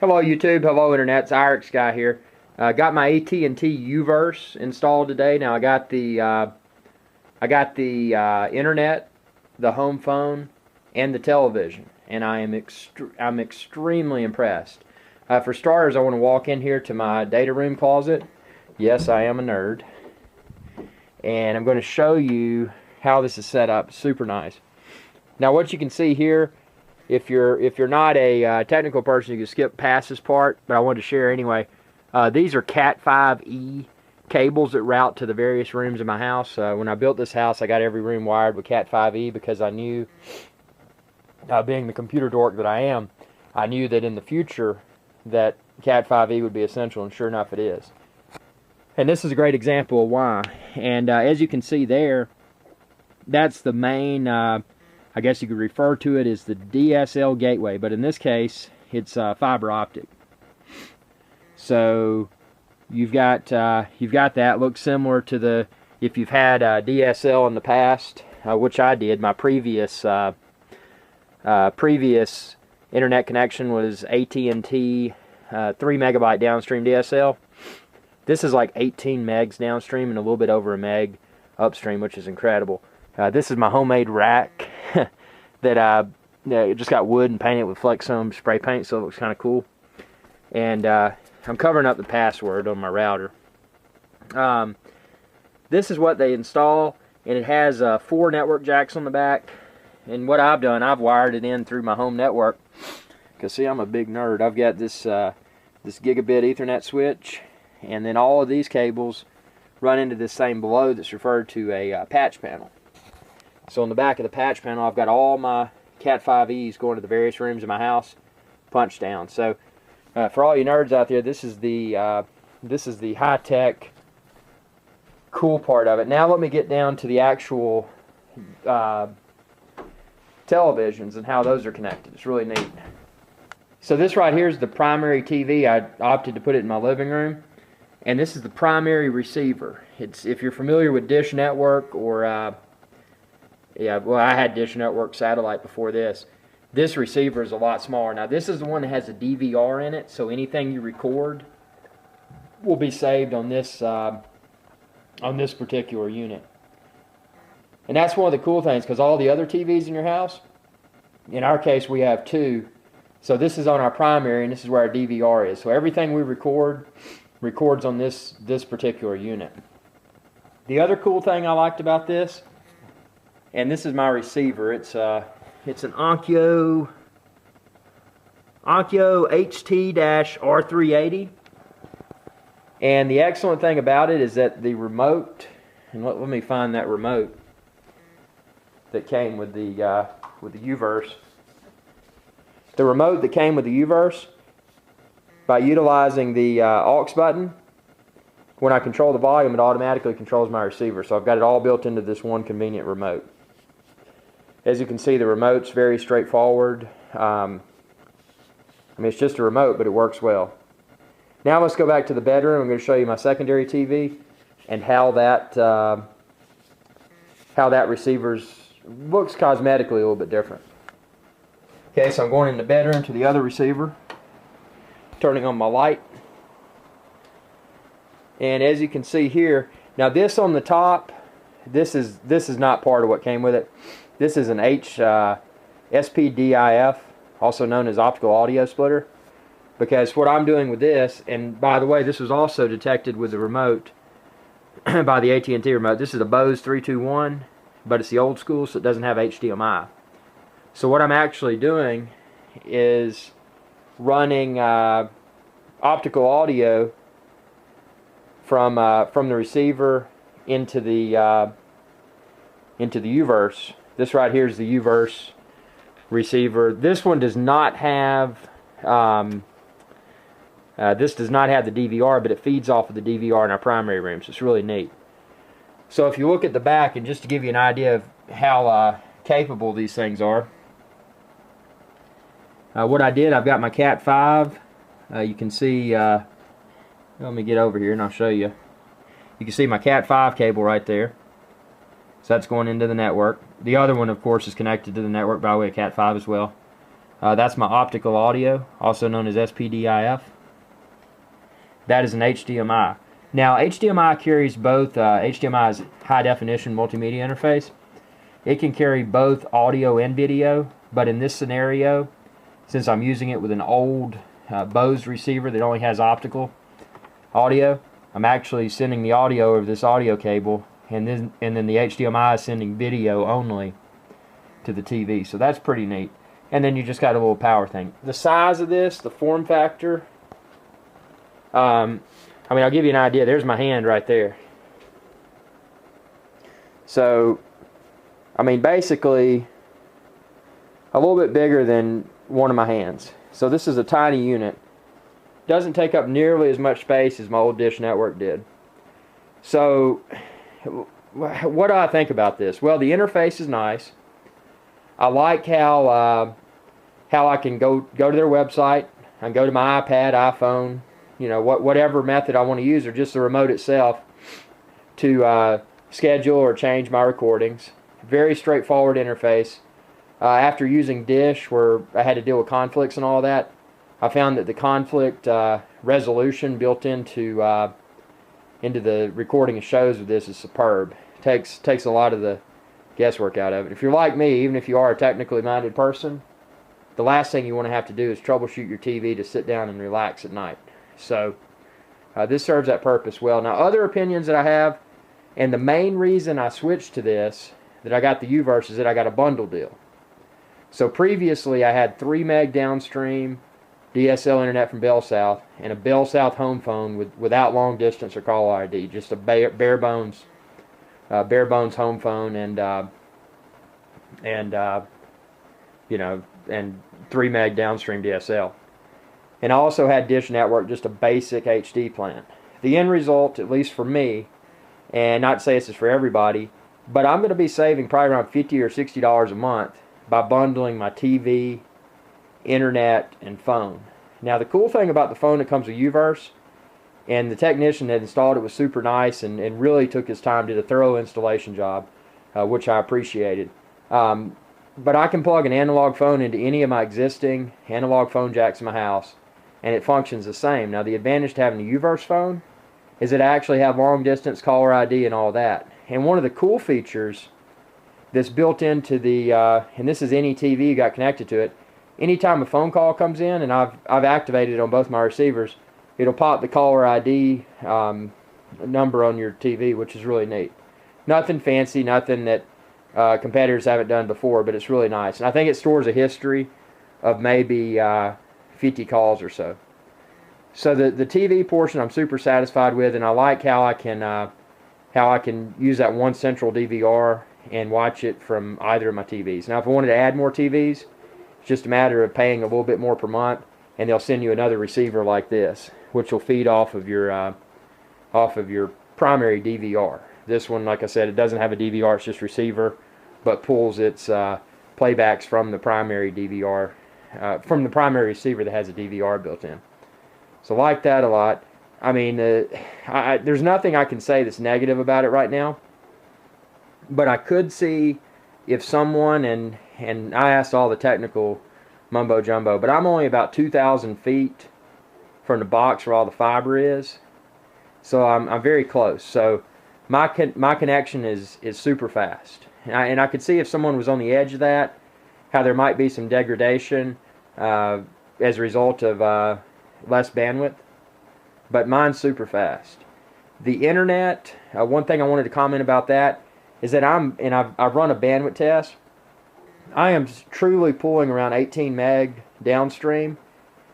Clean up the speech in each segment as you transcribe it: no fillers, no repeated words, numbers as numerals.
Hello YouTube, hello Internet, it's Irix Guy here. Got my AT&T Uverse installed today. Now I got the internet, the home phone, and the television, and I'm extremely impressed. For starters, I want to walk in here to my data room closet. Yes, I am a nerd, and I'm going to show you how this is set up. Super nice. Now, what you can see here, if you're not a technical person, you can skip past this part, but I wanted to share anyway. These are Cat5e cables that route to the various rooms in my house. When I built this house, I got every room wired with Cat5e because I knew, being the computer dork that I am, I knew that in the future that Cat5e would be essential, and sure enough it is. And this is a great example of why. And as you can see there, that's the main, I guess you could refer to it as the DSL gateway, but in this case, it's fiber optic. So you've got that. Looks similar to the, if you've had DSL in the past, which I did. My previous internet connection was AT&T 3 megabyte downstream DSL. This is like 18 megs downstream and a little bit over a meg upstream, which is incredible. This is my homemade rack that I just got wood and painted with Flex Foam spray paint, so it looks kind of cool. And I'm covering up the password on my router. This is what they install, and it has 4 network jacks on the back. And what I've done, I've wired it in through my home network. Because see, I'm a big nerd. I've got this this gigabit Ethernet switch, and then all of these cables run into this same below that's referred to a patch panel. So on the back of the patch panel, I've got all my Cat5es going to the various rooms in my house, punched down. So for all you nerds out there, this is the high-tech, cool part of it. Now let me get down to the actual televisions and how those are connected. It's really neat. So this right here is the primary TV. I opted to put it in my living room, and this is the primary receiver. It's, if you're familiar with Dish Network or yeah, well, I had Dish Network satellite before this. This receiver is a lot smaller. Now, this is the one that has a DVR in it, so anything you record will be saved on this particular unit. And that's one of the cool things, because all the other TVs in your house, in our case, we have 2. So this is on our primary, and this is where our DVR is. So everything we records on this particular unit. The other cool thing I liked about this, and this is my receiver. It's an Onkyo HT-R380. And the excellent thing about it is that the remote, and let me find that remote that came with the Uverse. The remote that came with the Uverse, by utilizing the aux button, when I control the volume, it automatically controls my receiver. So I've got it all built into this one convenient remote. As you can see, the remote's very straightforward. I mean, it's just a remote, but it works well. Now let's go back to the bedroom. I'm going to show you my secondary TV and how that receiver looks cosmetically a little bit different. Okay, so I'm going in the bedroom to the other receiver, turning on my light. And as you can see here, now this on the top, this is not part of what came with it. This is an SPDIF, also known as optical audio splitter. Because what I'm doing with this, and by the way, this was also detected with the remote, by the AT&T remote. This is a Bose 321, but it's the old school, so it doesn't have HDMI. So what I'm actually doing is running optical audio from the receiver into the Uverse. This right here is the Uverse receiver. This one does not have the DVR, but it feeds off of the DVR in our primary room, so it's really neat. So if you look at the back, and just to give you an idea of how capable these things are, what I did, I've got my Cat5. You can see, let me get over here and I'll show you. You can see my Cat5 cable right there. So that's going into the network. The other one, of course, is connected to the network by way of Cat5 as well. That's my optical audio, also known as SPDIF. That is an HDMI. Now, HDMI carries both, HDMI is high definition multimedia interface. It can carry both audio and video, but in this scenario, since I'm using it with an old Bose receiver that only has optical audio, I'm actually sending the audio over this audio cable, and then the HDMI is sending video only to the TV. So that's pretty neat. And then you just got a little power thing. The size of this, the form factor, I mean, I'll give you an idea. There's my hand right there. So, I mean, basically, a little bit bigger than one of my hands. So this is a tiny unit. Doesn't take up nearly as much space as my old Dish Network did. So, what do I think about this? Well, the interface is nice. I like how I can go to their website. I can go to my iPad, iPhone, you know, whatever method I want to use, or just the remote itself, to schedule or change my recordings. Very straightforward interface. After using Dish, where I had to deal with conflicts and all that, I found that the conflict resolution built into the recording of shows with this is superb. Takes a lot of the guesswork out of it. If you're like me, even if you are a technically minded person, the last thing you want to have to do is troubleshoot your TV to sit down and relax at night. So this serves that purpose well. Now, other opinions that I have, and the main reason I switched to this, that I got the UVerse, is that I got a bundle deal. So previously I had 3 meg downstream DSL internet from Bell South and a Bell South home phone without long distance or call ID, just a bare bones home phone, and you know, and 3 meg downstream DSL. And I also had Dish Network, just a basic HD plan. The end result, at least for me, and not to say this is for everybody, but I'm going to be saving probably around $50 or $60 a month by bundling my TV, internet, and phone. Now, the cool thing about the phone that comes with UVerse, and the technician that installed it was super nice and really took his time, did a thorough installation job, which I appreciated. But I can plug an analog phone into any of my existing analog phone jacks in my house, and it functions the same. Now, the advantage to having a UVerse phone is that I actually have long distance caller ID and all that. And one of the cool features that's built into the, and this is any TV you got connected to it, anytime a phone call comes in, and I've activated it on both my receivers, it'll pop the caller ID number on your TV, which is really neat. Nothing fancy, nothing that competitors haven't done before, but it's really nice. And I think it stores a history of maybe 50 calls or so. So the TV portion I'm super satisfied with, and I like how I can use that one central DVR and watch it from either of my TVs. Now, if I wanted to add more TVs, it's just a matter of paying a little bit more per month, and they'll send you another receiver like this, which will feed off of your primary DVR. This one, like I said, it doesn't have a DVR; it's just receiver, but pulls its playbacks from the primary DVR, from the primary receiver that has a DVR built in. So, I like that a lot. I mean, there's nothing I can say that's negative about it right now. But I could see if someone, and I asked all the technical mumbo jumbo, but I'm only about 2,000 feet from the box where all the fiber is, so I'm very close. So my connection is super fast, and I could see if someone was on the edge of that, how there might be some degradation as a result of less bandwidth. But mine's super fast. The internet, one thing I wanted to comment about that is that I've run a bandwidth test. I am truly pulling around 18 meg downstream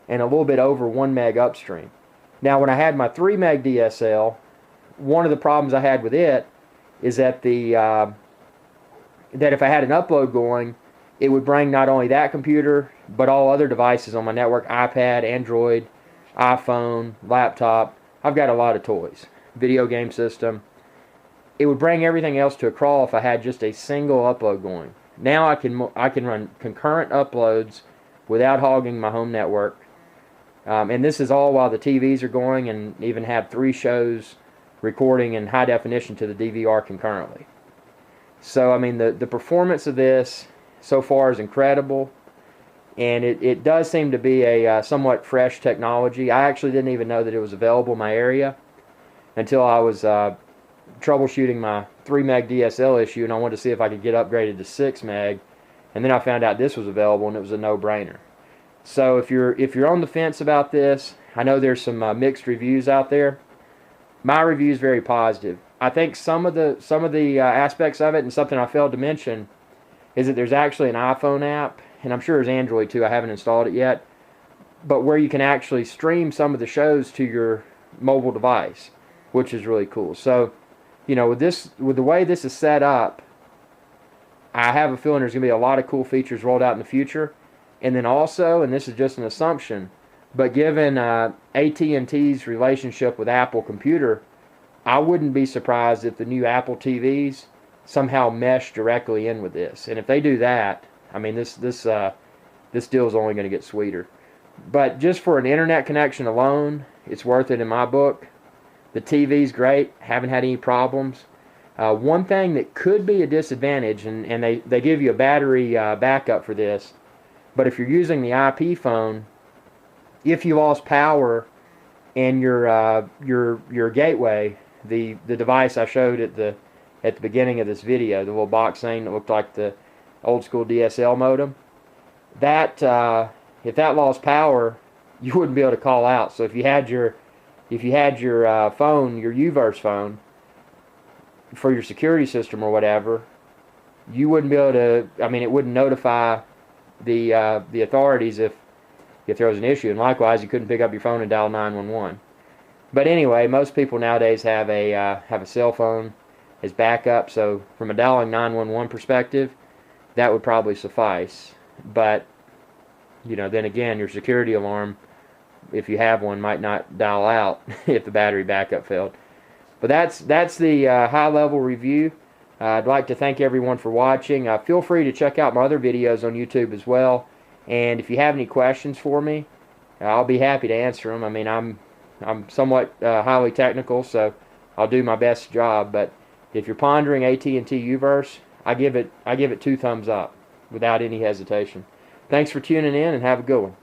and a little bit over 1 meg upstream. Now, when I had my 3 meg DSL, one of the problems I had with it is that that if I had an upload going, it would bring not only that computer but all other devices on my network: iPad, Android, iPhone, laptop. I've got a lot of toys, video game system. It would bring everything else to a crawl if I had just a single upload going. Now I can run concurrent uploads without hogging my home network, and this is all while the TVs are going, and even have 3 shows recording in high definition to the DVR concurrently. So I mean, the performance of this so far is incredible. and it does seem to be a somewhat fresh technology. I actually didn't even know that it was available in my area until I was troubleshooting my 3 meg DSL issue, and I wanted to see if I could get upgraded to 6 meg, and then I found out this was available, and it was a no-brainer. So if you're on the fence about this, I know there's some mixed reviews out there. My review is very positive. I think some of the aspects of it, and something I failed to mention, is that there's actually an iPhone app, and I'm sure there's Android too. I haven't installed it yet, but where you can actually stream some of the shows to your mobile device, which is really cool. So, you know, with the way this is set up, I have a feeling there's going to be a lot of cool features rolled out in the future. And then also, and this is just an assumption, but given AT&T's relationship with Apple Computer, I wouldn't be surprised if the new Apple TVs somehow mesh directly in with this. And if they do that, I mean, this deal is only going to get sweeter. But just for an internet connection alone, it's worth it in my book. The TV's great. Haven't had any problems. One thing that could be a disadvantage, and they give you a battery backup for this, but if you're using the IP phone, if you lost power and your gateway, the device I showed at the beginning of this video, the little box thing that looked like the old school DSL modem, that if that lost power, you wouldn't be able to call out. So if you had your phone, your UVerse phone, for your security system or whatever, you wouldn't be able to. I mean, it wouldn't notify the authorities if there was an issue, and likewise, you couldn't pick up your phone and dial 911. But anyway, most people nowadays have a cell phone as backup, so from a dialing 911 perspective, that would probably suffice. But you know, then again, your security alarm, if you have one, might not dial out if the battery backup failed. But that's the high-level review. I'd like to thank everyone for watching. Feel free to check out my other videos on YouTube as well. And if you have any questions for me, I'll be happy to answer them. I mean, I'm somewhat highly technical, so I'll do my best job. But if you're pondering AT&T UVerse, I give it 2 thumbs up without any hesitation. Thanks for tuning in, and have a good one.